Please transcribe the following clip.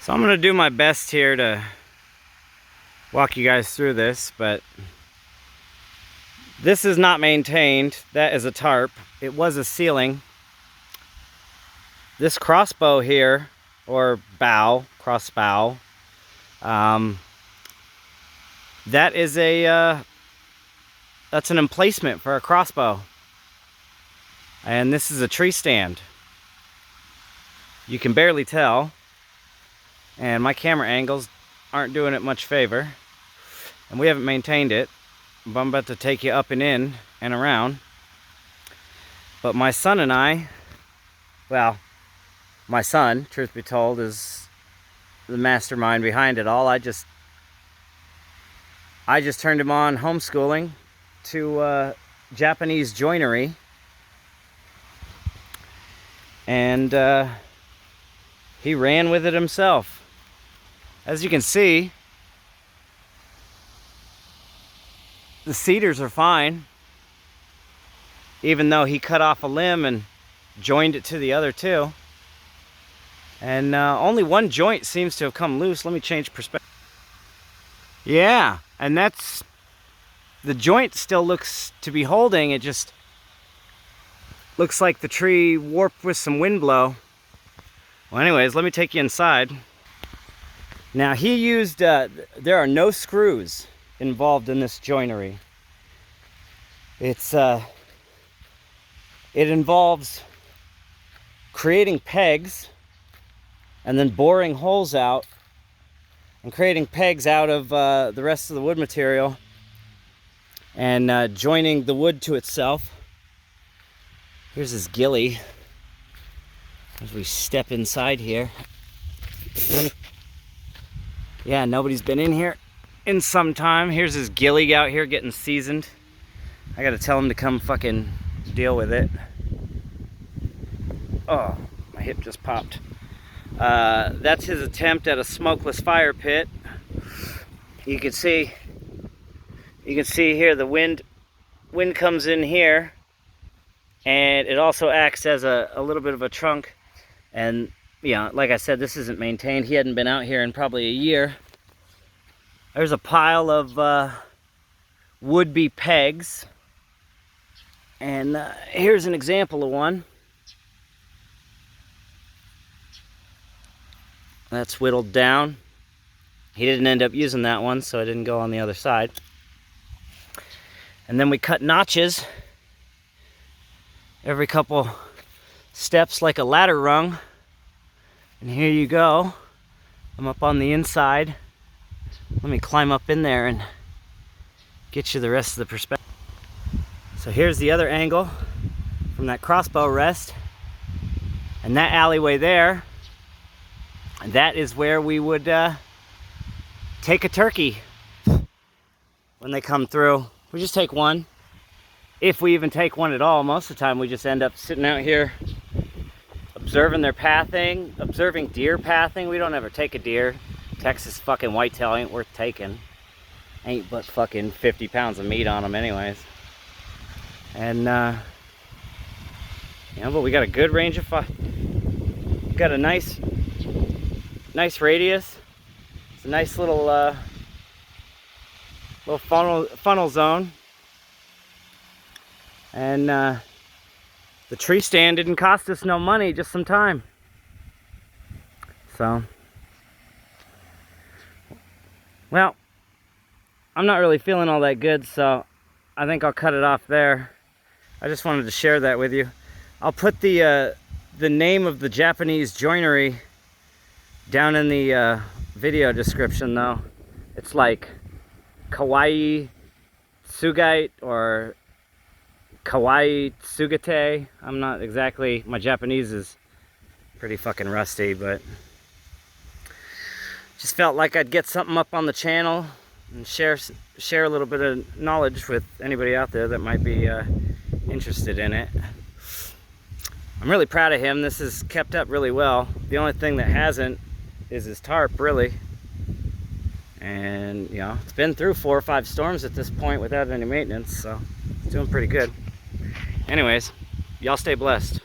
So I'm going to do my best here to walk you guys through this, but this is not maintained. That is a tarp. It was a ceiling. This crossbow here, or bow, crossbow, that is that's an emplacement for a crossbow. And this is a tree stand. You can barely tell, and my camera angles aren't doing it much favor, and we haven't maintained it, but I'm about to take you up and in and around. But my son and I, well, my son, truth be told, is the mastermind behind it all. I just turned him on homeschooling to Japanese joinery, and he ran with it himself. As you can see, the cedars are fine, even though he cut off a limb and joined it to the other two. And only one joint seems to have come loose. Let me change perspective. Yeah, and that's, the joint still looks to be holding. It just looks like the tree warped with some wind blow. Well, anyways, let me take you inside. Now, he used, there are no screws involved in this joinery. It's, it involves creating pegs and then boring holes out and creating pegs out of the rest of the wood material and joining the wood to itself. Here's his ghillie as we step inside here. Yeah, nobody's been in here in some time. Here's his ghillie out here getting seasoned. I gotta tell him to come fucking deal with it. Oh, my hip just popped. That's his attempt at a smokeless fire pit. You can see here the wind comes in here, and it also acts as a little bit of a trunk. And yeah, like I said, this isn't maintained. He hadn't been out here in probably a year. There's a pile of would-be pegs, and here's an example of one. That's whittled down. He didn't end up using that one, so I didn't go on the other side. And then we cut notches every couple steps like a ladder rung. And here you go. I'm up on the inside. Let me climb up in there and get you the rest of the perspective. So here's the other angle from that crossbow rest. And that alleyway there, that is where we would take a turkey when they come through. We just take one, if we even take one at all. Most of the time we just end up sitting out here observing their pathing, observing deer pathing. We don't ever take a deer. Texas fucking whitetail ain't worth taking. Ain't but fucking 50 pounds of meat on them anyways. And you know, but we got a good range of fire. Got a nice radius. It's a nice little funnel zone. And the tree stand didn't cost us no money, just some time. So, well, I'm not really feeling all that good, so I think I'll cut it off there. I just wanted to share that with you. I'll put the name of the Japanese joinery down in the video description, though. It's like Kawai-tsugite or Kawai-tsugite. I'm not exactly, my Japanese is pretty fucking rusty, but just felt like I'd get something up on the channel and share a little bit of knowledge with anybody out there that might be interested in it. I'm really proud of him. This is kept up really well. The only thing that hasn't is his tarp, really. And you know, it's been through 4 or 5 storms at this point without any maintenance, so it's doing pretty good. Anyways, y'all stay blessed.